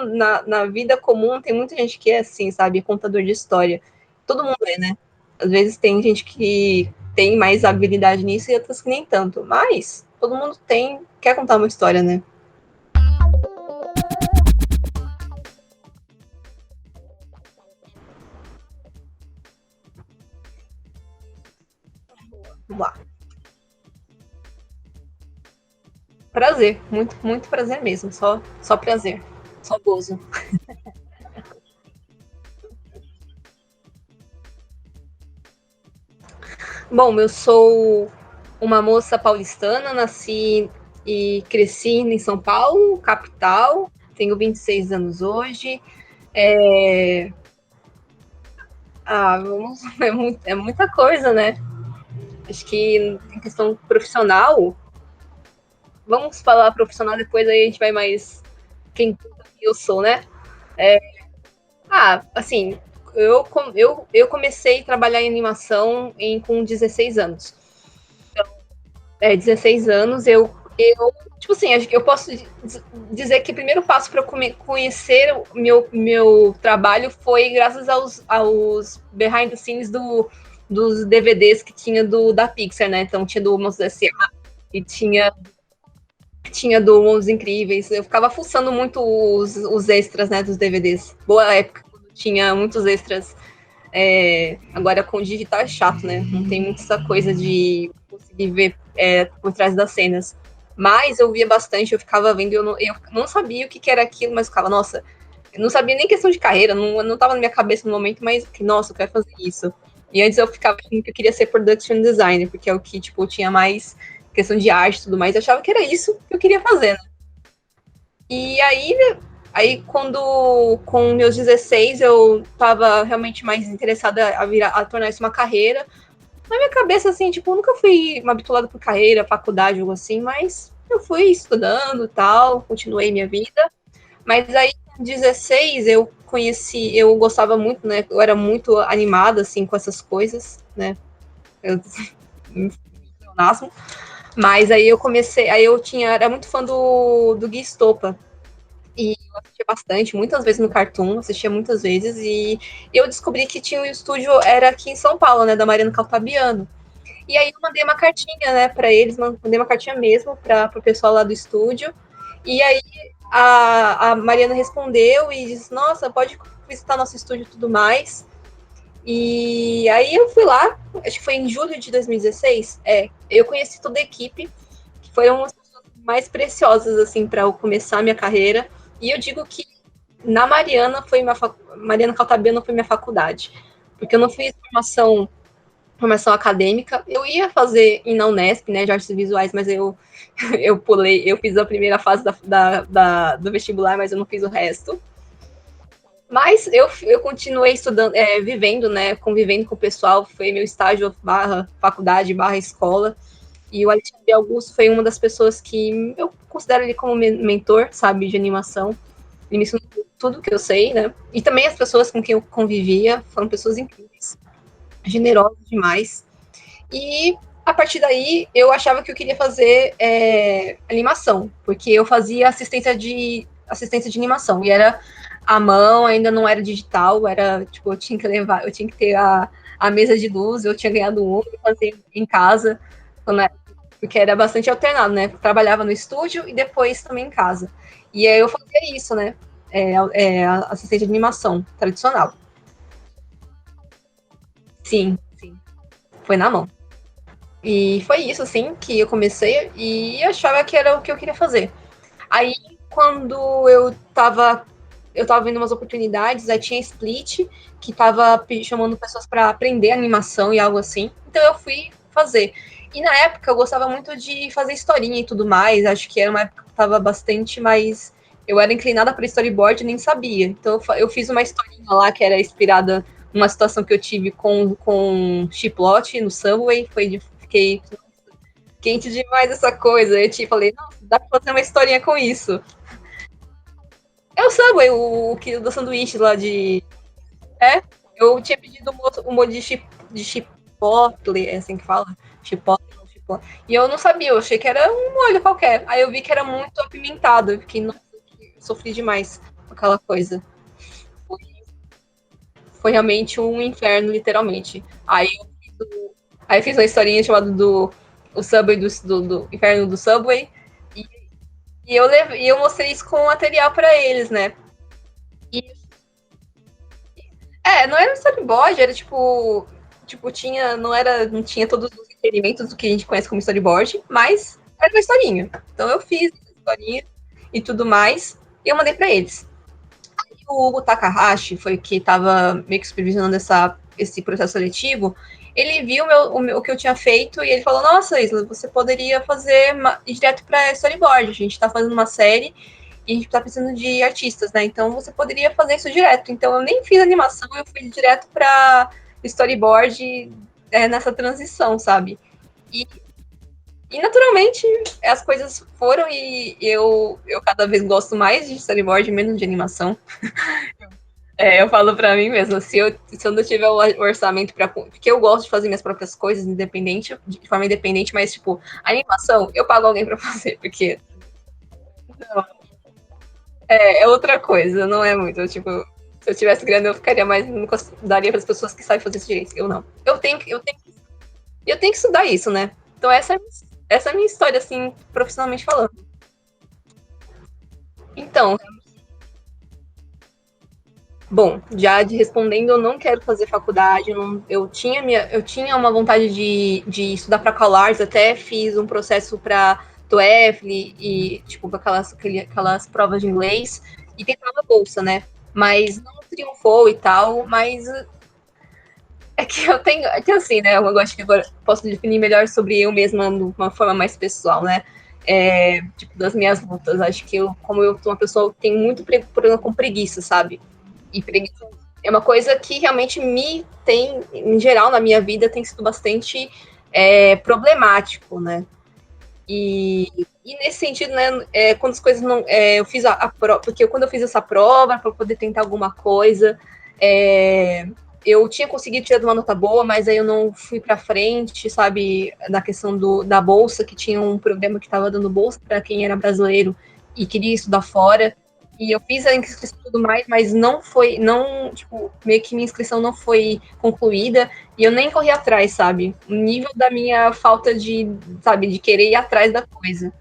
na vida comum tem muita gente que é assim, sabe? Contador de história. Todo mundo é, né? Às vezes tem gente que tem mais habilidade nisso e outras que nem tanto. Mas todo mundo quer contar uma história, né? Vamos lá. Prazer, muito, muito prazer mesmo. Só prazer. Só gozo. Bom, eu sou uma moça paulistana, nasci e cresci em São Paulo, capital. Tenho 26 anos hoje. É, é muita coisa, né? Acho que em questão profissional, vamos falar profissional depois, aí a gente vai mais quem eu sou, né? Assim, eu comecei a trabalhar em animação com 16 anos. 16 anos, tipo assim, acho que eu posso dizer que o primeiro passo para eu conhecer o meu trabalho foi graças aos behind the scenes dos DVDs que tinha da Pixar, né? Então tinha do Monstros S.A. e tinha do Mundos Incríveis. Eu ficava fuçando muito os extras, né, dos DVDs. Boa época, quando tinha muitos extras. Agora com o digital é chato, né? Não tem muita essa coisa de conseguir ver por trás das cenas. Mas eu via bastante, eu ficava vendo, eu não sabia o que era aquilo, mas ficava, nossa, eu não sabia nem questão de carreira, não tava na minha cabeça no momento, mas que, nossa, eu quero fazer isso. E antes eu ficava achando que eu queria ser production designer, porque é o que, tipo, tinha mais questão de arte e tudo mais. Eu achava que era isso que eu queria fazer, né? E aí quando, com meus 16, eu tava realmente mais interessada a tornar isso uma carreira. Na minha cabeça, assim, tipo, eu nunca fui uma bitulada por carreira, faculdade, algo assim, mas eu fui estudando e tal, continuei minha vida. Mas aí, com 16, eu gostava muito, né? Eu era muito animada, assim, com essas coisas, né? Eu, eu nasço. Mas aí era muito fã do Gui Stopa. E eu assistia bastante, muitas vezes no Cartoon, assistia muitas vezes, e eu descobri que tinha um estúdio, era aqui em São Paulo, né, da Mariana Caltabiano. E aí eu mandei uma cartinha, né, para eles, mandei uma cartinha mesmo para o pessoal lá do estúdio. E aí a Mariana respondeu e disse: Nossa, pode visitar nosso estúdio e tudo mais. E aí eu fui lá, acho que foi em julho de 2016. Eu conheci toda a equipe, que foram as pessoas mais preciosas assim para eu começar a minha carreira. E eu digo que na Mariana Caltabiano foi minha faculdade, porque eu não fiz formação acadêmica. Eu ia fazer na Unesp, né, de artes visuais, mas eu pulei, eu fiz a primeira fase do vestibular, mas eu não fiz o resto. Mas eu continuei estudando, vivendo, né, convivendo com o pessoal, foi meu estágio barra faculdade, barra escola, e o Alexandre Augusto foi uma das pessoas que eu considero ele como mentor, sabe, de animação. Ele me ensinou tudo que eu sei, né, e também as pessoas com quem eu convivia foram pessoas incríveis, generosas demais, e a partir daí eu achava que eu queria fazer animação, porque eu fazia assistência de animação, e era a mão, ainda não era digital, era tipo, eu tinha que ter a mesa de luz, eu tinha ganhado um e fazer em casa, porque era bastante alternado, né? Trabalhava no estúdio e depois também em casa. E aí eu fazia isso, né? Assistente de animação tradicional. Sim, sim, foi na mão. E foi isso, assim, que eu comecei e achava que era o que eu queria fazer. Aí, quando eu tava vendo umas oportunidades, aí tinha Split, que tava chamando pessoas para aprender animação e algo assim. Então eu fui fazer. E na época eu gostava muito de fazer historinha e tudo mais. Acho que era uma época que eu tava bastante mais. Eu era inclinada para storyboard e nem sabia. Então eu fiz uma historinha lá que era inspirada numa situação que eu tive com Chiplot no Subway. Fiquei quente demais essa coisa. Eu te falei, nossa, dá pra fazer uma historinha com isso. É o Subway, o que do sanduíche lá de. É? Eu tinha pedido um molho de chipotle, é assim que fala? Chipotle, chipotle. E eu não sabia, eu achei que era um molho qualquer. Aí eu vi que era muito apimentado. Eu fiquei, nossa, sofri demais. aquela coisa. Foi, foi realmente um inferno, literalmente. Aí eu fiz uma historinha chamada do o Subway do Inferno do Subway. E, e eu mostrei isso com material para eles, né? E, não era um storyboard, era tipo, tinha, não tinha todos os requerimentos do que a gente conhece como storyboard, mas era uma historinha. Então eu fiz essa historinha e tudo mais, e eu mandei para eles. O Hugo Takahashi foi que estava meio que supervisionando esse processo seletivo. Ele viu o que eu tinha feito e ele falou: Nossa, Isla, você poderia ir direto para storyboard. A gente está fazendo uma série e a gente está precisando de artistas, né? Então você poderia fazer isso direto. Então eu nem fiz animação, eu fui direto para storyboard nessa transição, sabe? E, e naturalmente as coisas foram e eu cada vez gosto mais de storyboard, menos de animação. Eu falo pra mim mesma, se eu não tiver o orçamento para porque eu gosto de fazer minhas próprias coisas de forma independente, mas, tipo, animação, eu pago alguém pra fazer, porque não, é outra coisa, não é muito, tipo, se eu tivesse grana, eu ficaria mais, não daria para as pessoas que sabem fazer isso direito, eu não. Eu tenho que estudar isso, né? Então essa é a minha história, assim, profissionalmente falando. Então, bom, já de respondendo, eu não quero fazer faculdade. Eu tinha uma vontade de estudar para CalArts, até fiz um processo para TOEFL tipo, aquelas provas de inglês, e tentava bolsa, né? Mas não triunfou e tal. Mas é que eu tenho. É que assim, né? Eu acho que agora posso definir melhor sobre eu mesma de uma forma mais pessoal, né? Tipo, das minhas lutas. Acho que como eu sou uma pessoa que tem muito problema com preguiça, sabe? E preguiça é uma coisa que realmente em geral, na minha vida, tem sido bastante problemático, né? E nesse sentido, né, quando as coisas não. Eu fiz a prova, porque quando eu fiz essa prova, para poder tentar alguma coisa, eu tinha conseguido tirar uma nota boa, mas aí eu não fui para frente, sabe, da questão da bolsa, que tinha um programa que estava dando bolsa para quem era brasileiro e queria estudar fora. E eu fiz a inscrição e tudo mais, mas tipo, meio que minha inscrição não foi concluída e eu nem corri atrás, sabe? O nível da minha falta sabe, de querer ir atrás da coisa.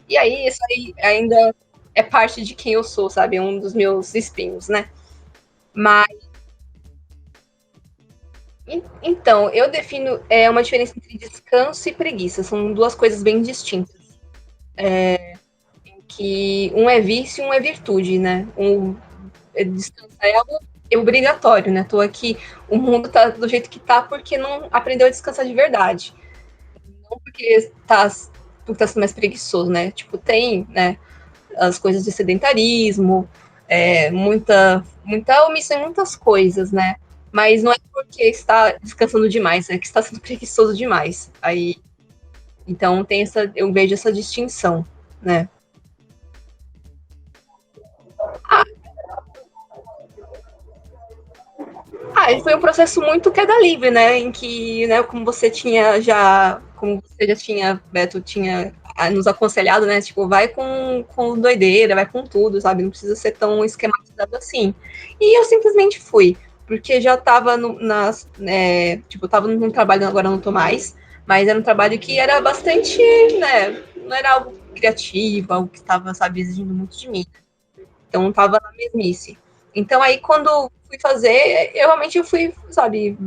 E aí, isso aí ainda é parte de quem eu sou, sabe? É um dos meus espinhos, né? Mas então, eu defino uma diferença entre descanso e preguiça. São duas coisas bem distintas. Que um é vício e um é virtude, né? Descansar é obrigatório, né? Tô aqui, o mundo tá do jeito que tá porque não aprendeu a descansar de verdade. Não porque tá sendo mais preguiçoso, né? Tipo, tem, né, as coisas de sedentarismo, muita omissão em muitas coisas, né? Mas não é porque está descansando demais, é que está sendo preguiçoso demais. Aí, então eu vejo essa distinção, né? Foi um processo muito queda livre, né? Em que, né, como você já tinha, Beto, tinha nos aconselhado, né? Tipo, vai com doideira, vai com tudo, sabe? Não precisa ser tão esquematizado assim. E eu simplesmente fui, porque já estava tipo, eu tava num trabalho, agora não tô mais, mas era um trabalho que era bastante, né? Não era algo criativo, algo que estava, sabe, exigindo muito de mim. Então tava na mesmice. Então aí quando fui fazer, eu realmente fui, sabe,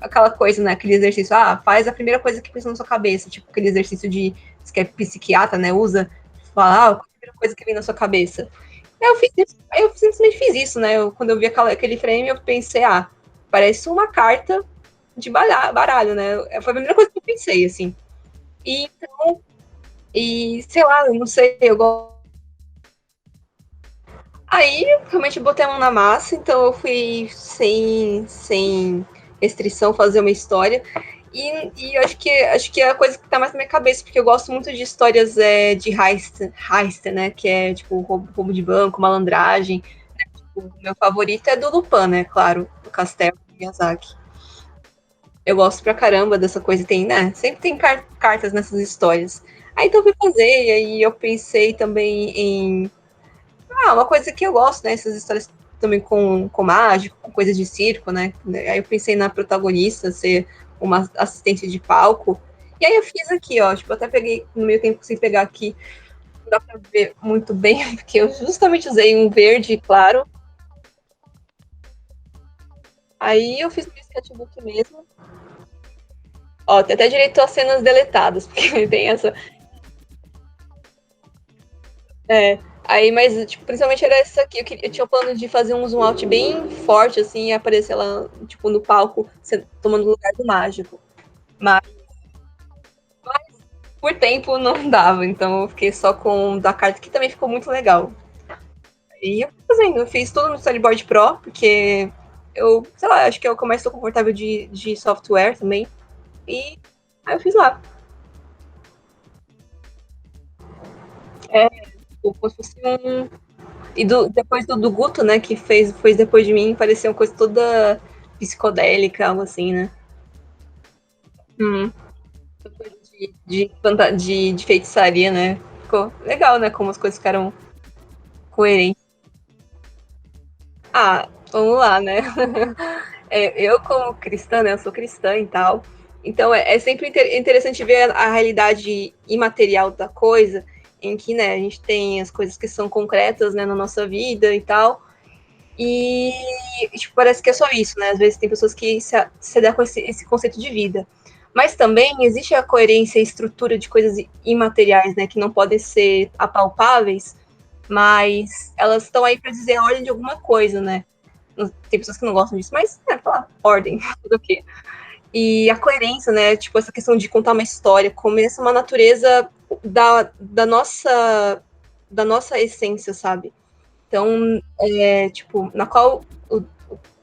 aquela coisa, né, aquele exercício, faz a primeira coisa que pensa na sua cabeça, tipo aquele exercício que é psiquiatra, né, usa, falar, qual a primeira coisa que vem na sua cabeça. Eu simplesmente fiz isso, né, quando eu vi aquele frame, eu pensei, parece uma carta de baralho, né, foi a primeira coisa que eu pensei, assim. E, então, sei lá, eu não sei, eu gosto. Aí, realmente, eu botei a mão na massa, então eu fui sem restrição fazer uma história. E acho que é a coisa que tá mais na minha cabeça, porque eu gosto muito de histórias de heist, né? Que é tipo roubo de banco, malandragem. O meu favorito é do Lupin, né? Claro, o Castelo Miyazaki. Eu gosto pra caramba dessa coisa, tem, né? Sempre tem cartas nessas histórias. Aí então eu fui fazer, e aí eu pensei também uma coisa que eu gosto, né? Essas histórias também com mágico, com coisas de circo, né? Aí eu pensei na protagonista ser uma assistente de palco. E aí eu fiz aqui, ó. Tipo, até peguei no meio tempo sem pegar aqui. Não dá pra ver muito bem, porque eu justamente usei um verde claro. Aí eu fiz no sketchbook mesmo. Ó, tem até direito às cenas deletadas, porque tem essa. É, aí, mas, tipo, principalmente era essa aqui. Eu tinha o plano de fazer um zoom out bem forte, assim, e aparecer ela, tipo, no palco, tomando o lugar do mágico. Mas, por tempo, não dava. Então, eu fiquei só com o da carta, que também ficou muito legal. E eu fui fazendo, eu fiz tudo no Storyboard Pro, porque eu, sei lá, acho que é o que eu mais estou confortável de software também. E aí eu fiz lá. É, como se fosse um. E depois do Guto, né, que fez depois de mim, parecia uma coisa toda psicodélica, algo assim, né? Hum, de feitiçaria, né? Ficou legal, né? Como as coisas ficaram coerentes. Ah, vamos lá, né? Eu, como cristã, né? Eu sou cristã e tal. Então é sempre interessante ver a realidade imaterial da coisa, em que, né, a gente tem as coisas que são concretas, né, na nossa vida e tal. E, tipo, parece que é só isso, né? Às vezes tem pessoas que se dão com esse conceito de vida. Mas também existe a coerência e estrutura de coisas imateriais, né? Que não podem ser apalpáveis, mas elas estão aí para dizer a ordem de alguma coisa, né? Tem pessoas que não gostam disso, mas é, falar ordem, tudo o quê? E a coerência, né? Tipo, essa questão de contar uma história, começa uma natureza da nossa essência, sabe? Então, tipo, na qual,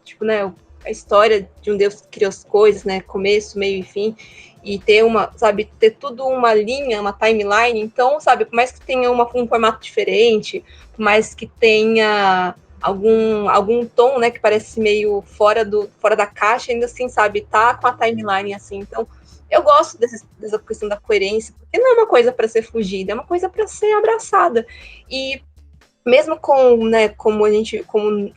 tipo, né, a história de um Deus que criou as coisas, né, começo, meio e fim, e ter uma, sabe, ter tudo uma linha, uma timeline, então, sabe, por mais que tenha um formato diferente, por mais que tenha algum tom, né, que parece meio fora da caixa, ainda assim, sabe, tá com a timeline assim, então, eu gosto dessa questão da coerência, porque não é uma coisa para ser fugida, é uma coisa para ser abraçada. E mesmo com, né, como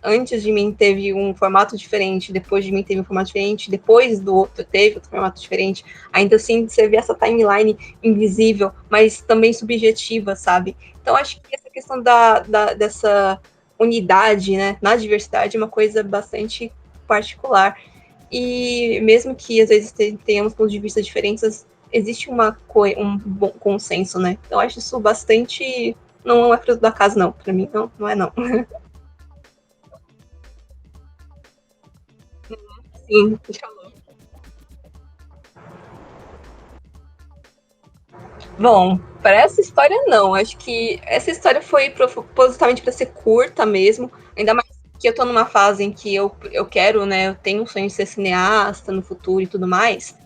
antes de mim teve um formato diferente, depois de mim teve um formato diferente, depois do outro teve outro formato diferente, ainda assim você vê essa timeline invisível, mas também subjetiva, sabe? Então acho que essa questão dessa unidade, né, na diversidade é uma coisa bastante particular. E mesmo que às vezes tenhamos pontos de vista diferentes, existe um bom consenso, né? Então acho isso bastante. Não é fruto da casa, não. Pra mim, não, não é não. Sim, bom, para essa história, não. Acho que essa história foi propositalmente para ser curta mesmo. Ainda mais que eu tô numa fase em que eu quero, né? Eu tenho um sonho de ser cineasta no futuro e tudo mais.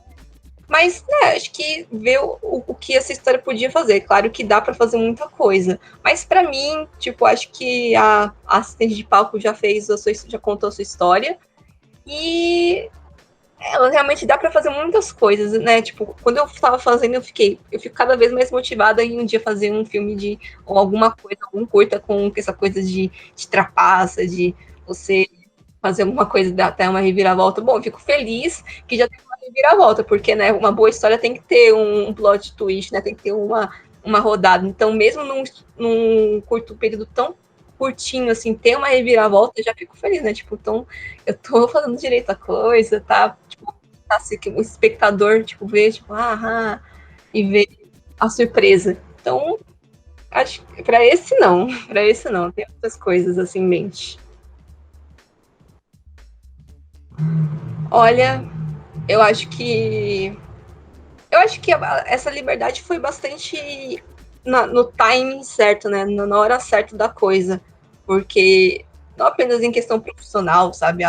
Mas, né, acho que ver o que essa história podia fazer. Claro que dá para fazer muita coisa. Mas para mim, tipo, acho que a assistente de palco já contou a sua história. E ela realmente dá para fazer muitas coisas, né? Tipo, quando eu estava fazendo, eu fico cada vez mais motivada em um dia fazer um filme de ou alguma coisa, algum curta com essa coisa de trapaça, de você fazer alguma coisa dar até uma reviravolta. Bom, eu fico feliz que já tem uma reviravolta, porque, né, uma boa história tem que ter um plot twist, né? Tem que ter uma rodada. Então, mesmo num curto período tão curtinho, assim, ter uma reviravolta, eu já fico feliz, né? Tipo, então, eu tô fazendo direito a coisa, tá? Tipo, tá assim, que o espectador, tipo, vê, tipo, e vê a surpresa. Então, acho que pra esse não, pra esse não, tem outras coisas assim em mente. Olha, eu acho que essa liberdade foi bastante no timing certo, né? Na hora certa da coisa. Porque não apenas em questão profissional, sabe?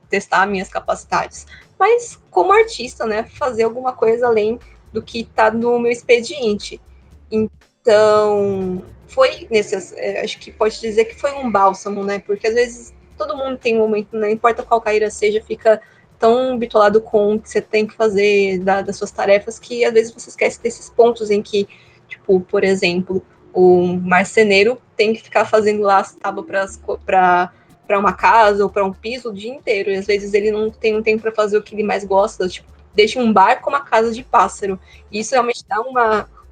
Testar minhas capacidades. Mas como artista, né? Fazer alguma coisa além do que está no meu expediente. Então, foi nesse. Acho que pode dizer que foi um bálsamo, né? Porque às vezes todo mundo tem um momento, não importa qual carreira seja, fica tão bitolado com o que você tem que fazer, das suas tarefas, que às vezes você esquece desses pontos em que, tipo, por exemplo, o marceneiro tem que ficar fazendo lá as tábuas para uma casa ou para um piso o dia inteiro. E às vezes ele não tem um tempo para fazer o que ele mais gosta, tipo, deixa um bar com uma casa de pássaro. E isso realmente dá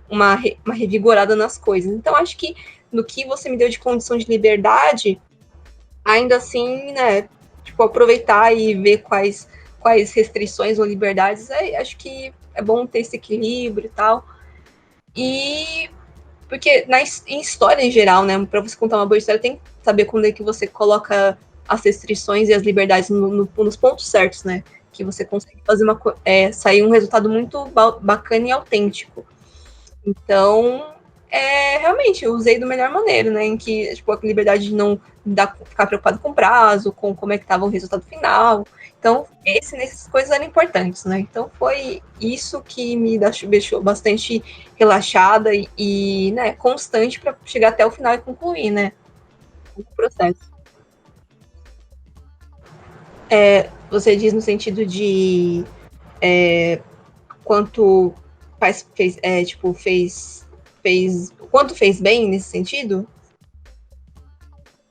uma revigorada nas coisas. Então, acho que no que você me deu de condição de liberdade, ainda assim, né, tipo, aproveitar e ver quais restrições ou liberdades, acho que é bom ter esse equilíbrio e tal. E porque em história em geral, né, para você contar uma boa história, tem que saber quando é que você coloca as restrições e as liberdades nos pontos certos, né? Que você consegue fazer sair um resultado muito bacana e autêntico. Então, realmente, eu usei da melhor maneira, né? Em que, tipo, a liberdade de não ficar preocupado com o prazo, com como é que estava o resultado final. Então, nessas coisas eram importantes, né? Então, foi isso que me deixou bastante relaxada e né, constante para chegar até o final e concluir, né? O processo. Você diz no sentido de quanto fez, quanto fez bem nesse sentido?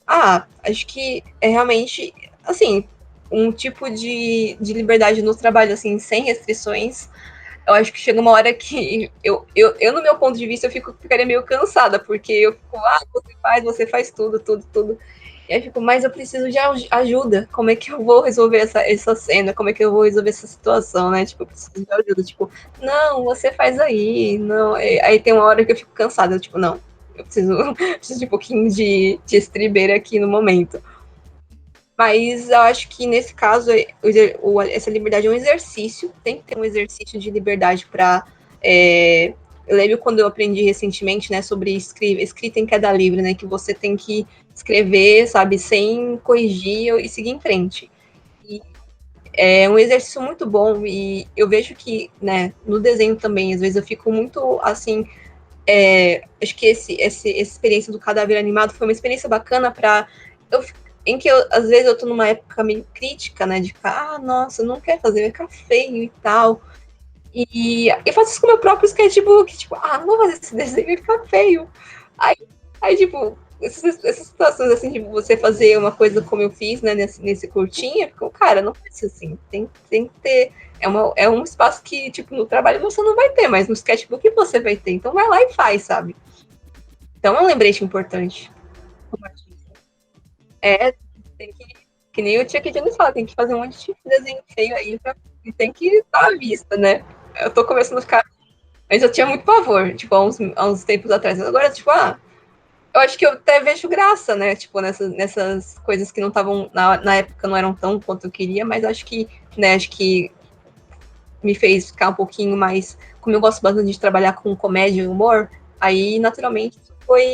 Acho que é realmente, assim, um tipo de liberdade no trabalho, assim, sem restrições. Eu acho que chega uma hora que no meu ponto de vista, ficaria meio cansada, porque eu fico, você faz tudo, tudo, tudo. E aí eu fico, mas eu preciso de ajuda. Como é que eu vou resolver essa cena? Como é que eu vou resolver essa situação, né? Tipo, eu preciso de ajuda. Tipo, não, você faz aí. Não. Aí tem uma hora que eu fico cansada. Tipo, não, eu preciso de um pouquinho de estribeira aqui no momento. Mas eu acho que nesse caso, essa liberdade é um exercício, tem que ter um exercício de liberdade para. Eu lembro quando eu aprendi recentemente, né, sobre escrita em queda livre, né, que você tem que escrever, sabe, sem corrigir e seguir em frente. E é um exercício muito bom e eu vejo que, né, no desenho também, às vezes eu fico muito, assim, acho que essa experiência do cadáver animado foi uma experiência bacana para eu em que às vezes eu tô numa época meio crítica, né, de ficar, nossa, eu não quero fazer, vai ficar feio e tal. E eu faço isso com o meu próprio sketchbook, tipo, não vou fazer esse desenho, vai ficar feio. Aí, tipo, essas situações assim de você fazer uma coisa como eu fiz, né, nesse curtinha, ficou, cara, não faz assim, tem que ter. É um espaço que, tipo, no trabalho você não vai ter, mas no sketchbook você vai ter. Então vai lá e faz, sabe? Então é um lembrete importante. É, tem que nem o Chuck Jones fala, tem que fazer um monte de desenho feio aí e tem que estar à vista, né? Eu tô começando a ficar. Mas eu tinha muito pavor, tipo, há uns tempos atrás. Agora, tipo, eu acho que eu até vejo graça, né? Tipo, nessas coisas que não estavam, na época não eram tão quanto eu queria, mas acho que me fez ficar um pouquinho mais. Como eu gosto bastante de trabalhar com comédia e humor, aí naturalmente foram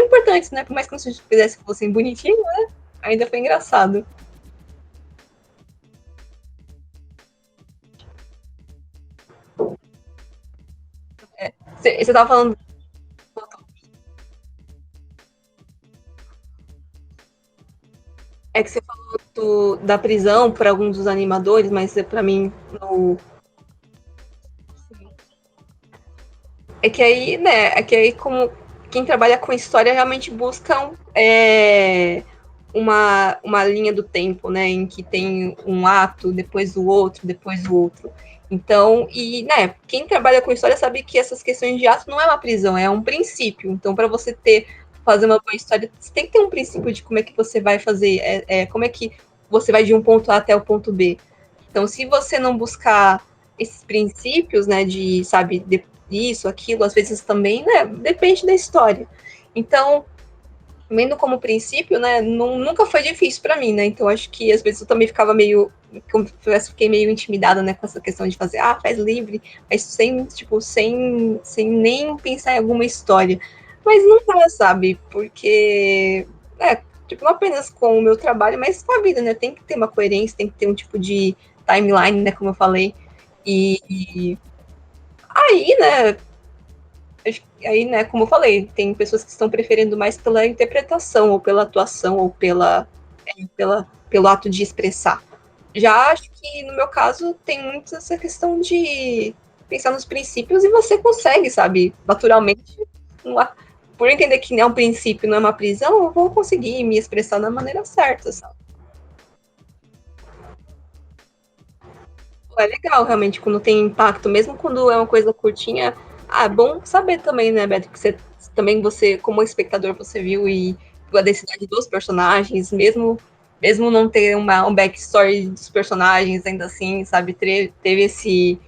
importantes, né? Por mais que não se fizesse que fossem bonitinho, né? Ainda foi engraçado. Você tava falando que você falou da prisão por alguns dos animadores, mas para mim no, é que aí como quem trabalha com história realmente busca uma linha do tempo, né, em que tem um ato, depois do outro. Então, né, quem trabalha com história sabe que essas questões de ato não é uma prisão, é um princípio. Então, para você fazer uma boa história, você tem que ter um princípio de como é que você vai fazer, como é que você vai de um ponto A até o ponto B. Então, se você não buscar esses princípios, né, de, sabe, isso, aquilo, às vezes também, né, depende da história. Então, vendo como princípio, né, nunca foi difícil para mim, né? Então, acho que às vezes eu também ficava meio, confesso, fiquei meio intimidada, né, com essa questão de fazer, faz livre, mas sem nem pensar em alguma história. Mas não dá, sabe? Porque, tipo, não apenas com o meu trabalho, mas com a vida, né? Tem que ter uma coerência, tem que ter um tipo de timeline, né, como eu falei. E aí, né, né, como eu falei, tem pessoas que estão preferindo mais pela interpretação, ou pela atuação, ou pelo ato de expressar. Já acho que, no meu caso, tem muito essa questão de pensar nos princípios e você consegue, sabe, naturalmente. por entender que é um princípio, não é uma prisão, eu vou conseguir me expressar da maneira certa, sabe? É legal, realmente, quando tem impacto, mesmo quando é uma coisa curtinha. Ah, é bom saber também, né, Beto, que você, como espectador, você viu e viu a densidade dos personagens, mesmo não ter um backstory dos personagens, ainda assim, sabe, teve esse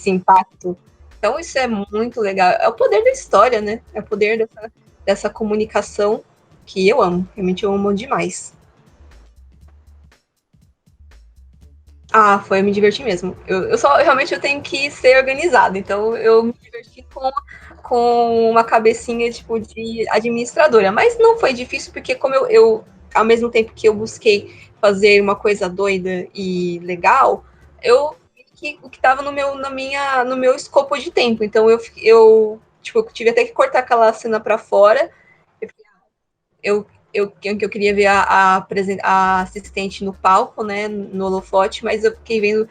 impacto. Então, isso é muito legal. É o poder da história, né? É o poder dessa comunicação que eu amo. Realmente eu amo demais. Ah, foi, eu me diverti mesmo. Realmente eu tenho que ser organizada, então eu me diverti com uma cabecinha tipo de administradora, mas não foi difícil porque como ao mesmo tempo que eu busquei fazer uma coisa doida e legal, eu vi que o que estava no meu escopo de tempo, então eu tive até que cortar aquela cena para fora. Eu queria ver a assistente no palco, né, no holofote, mas eu fiquei vendo,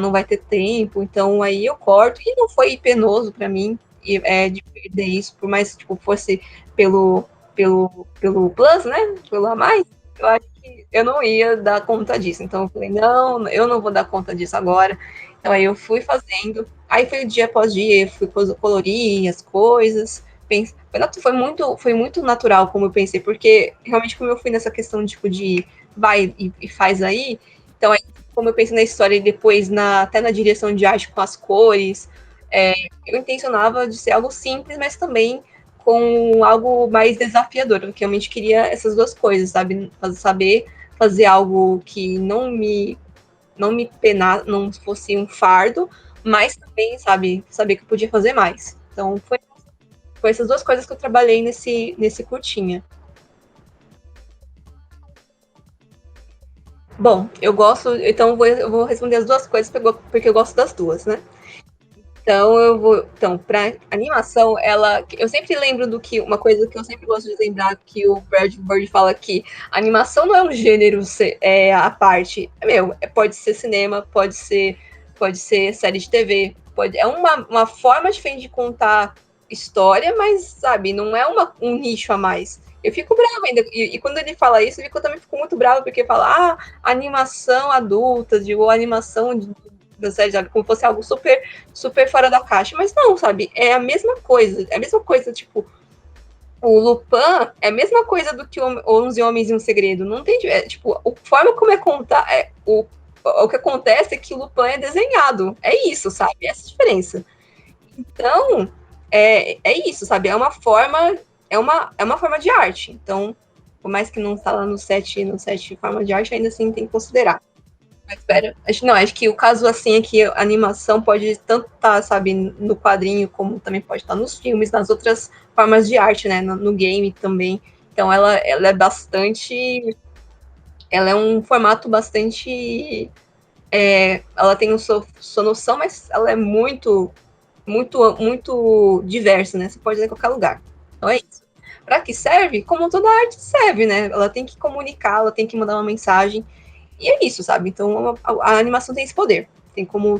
não vai ter tempo, então aí eu corto, e não foi penoso para mim de perder isso, por mais que tipo, fosse pelo, pelo Plus, né, pelo a mais, eu acho que eu não ia dar conta disso, então eu falei, não, eu não vou dar conta disso agora, então aí eu fui fazendo, aí foi dia após dia, fui colorir as coisas, foi muito natural como eu pensei, porque realmente como eu fui nessa questão tipo de vai e faz aí, então aí, como eu pensei na história e depois até na direção de arte com as cores, eu intencionava de ser algo simples, mas também com algo mais desafiador, porque eu realmente queria essas duas coisas, sabe? Saber fazer algo que não me penar, não fosse um fardo, mas também, sabe, saber que eu podia fazer mais. Então foi essas duas coisas que eu trabalhei nesse curtinha. Bom, então eu vou responder as duas coisas porque eu gosto das duas, né? Então, para animação, eu sempre lembro do que uma coisa que eu sempre gosto de lembrar que o Brad Bird fala que a animação não é um gênero à parte. Pode ser cinema, pode ser série de TV, é uma forma diferente de contar história, mas sabe, não é um nicho a mais. Eu fico brava ainda. E quando ele fala isso, eu também fico muito brava, porque fala, animação adulta, digo, animação da série, sabe? Como fosse algo super fora da caixa. Mas não, sabe? É a mesma coisa. É a mesma coisa, tipo, o Lupin é a mesma coisa do que 11 Homens e um Segredo. Não tem. Tipo, a forma como é contar. O que acontece é que o Lupin é desenhado. É isso, sabe? Essa é a diferença. Então, é isso, sabe? É uma forma de arte. Então, por mais que não está lá no set de forma de arte, ainda assim tem que considerar. Mas espera, acho que o caso assim é que a animação pode tanto estar, sabe, no quadrinho, como também pode estar nos filmes, nas outras formas de arte, né, no game também. Então ela é bastante, ela é um formato bastante, ela tem sua noção, mas ela é muito diversa, né? Você pode ir em qualquer lugar. Então é isso. Para que serve? Como toda arte serve, né? Ela tem que comunicar, ela tem que mandar uma mensagem. E é isso, sabe? Então a animação tem esse poder. Tem como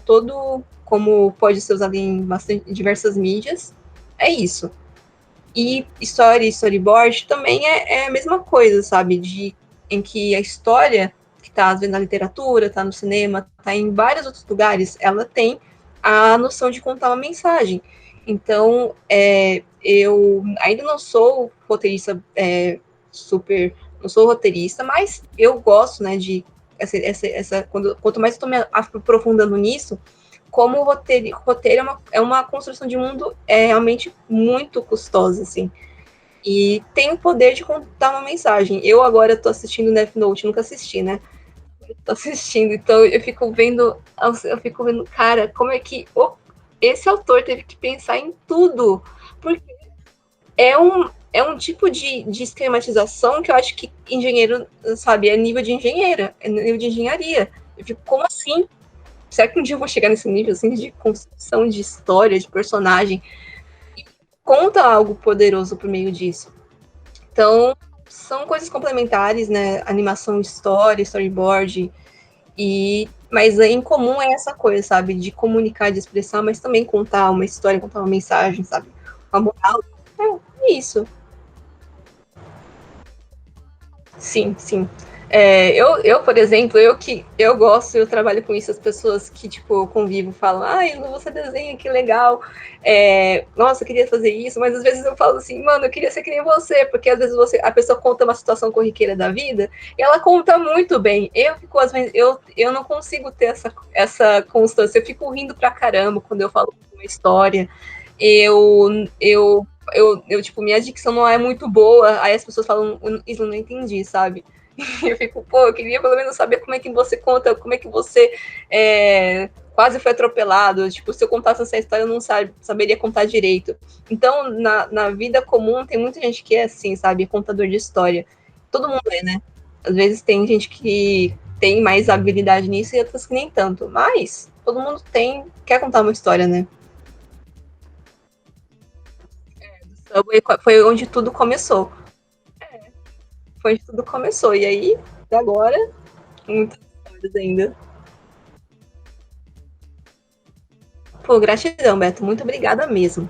pode ser usado em diversas mídias. É isso. E história e storyboard também é a mesma coisa, sabe? Em que a história que está às vezes na literatura, está no cinema, está em vários outros lugares, ela tem a noção de contar uma mensagem. Então, eu ainda não sou roteirista super, não sou roteirista, mas eu gosto, né, de quanto mais estou me aprofundando nisso, como o roteiro é uma construção de mundo realmente muito custosa, assim. E tem o poder de contar uma mensagem. Eu agora estou assistindo Death Note, nunca assisti, né? Tô assistindo, então eu fico vendo, cara, como é que esse autor teve que pensar em tudo? Porque é um tipo de esquematização que eu acho que engenheiro, sabe, é nível de engenheiro, é nível de engenharia. Eu fico, como assim? Será que um dia eu vou chegar nesse nível assim, de construção de história, de personagem? Conta algo poderoso por meio disso. Então, são coisas complementares, né? Animação, história, storyboard, mas em comum é essa coisa, sabe? De comunicar, de expressar, mas também contar uma história, contar uma mensagem, sabe? Uma moral. isso. Sim, sim. Por exemplo, eu gosto, eu trabalho com isso, as pessoas que, tipo, eu convivo falam, ai, Lu, você desenha, que legal. Nossa, eu queria fazer isso, mas às vezes eu falo assim, mano, eu queria ser que nem você, porque às vezes a pessoa conta uma situação corriqueira da vida e ela conta muito bem. Eu não consigo ter essa constância, eu fico rindo pra caramba quando eu falo uma história. Eu, eu tipo, minha dicção não é muito boa, aí as pessoas falam, isso eu não entendi, sabe? Eu fico, pô, eu queria pelo menos saber como é que você conta, como é que você quase foi atropelado. Tipo, se eu contasse essa história, eu não saberia contar direito. Então, na vida comum, tem muita gente que é assim, sabe? Contador de história. Todo mundo é, né? Às vezes tem gente que tem mais habilidade nisso e outras que nem tanto. Mas todo mundo quer contar uma história, né? Subway foi onde tudo começou. Foi onde tudo começou. E aí, agora, muitas histórias ainda. Pô, gratidão, Beto. Muito obrigada mesmo.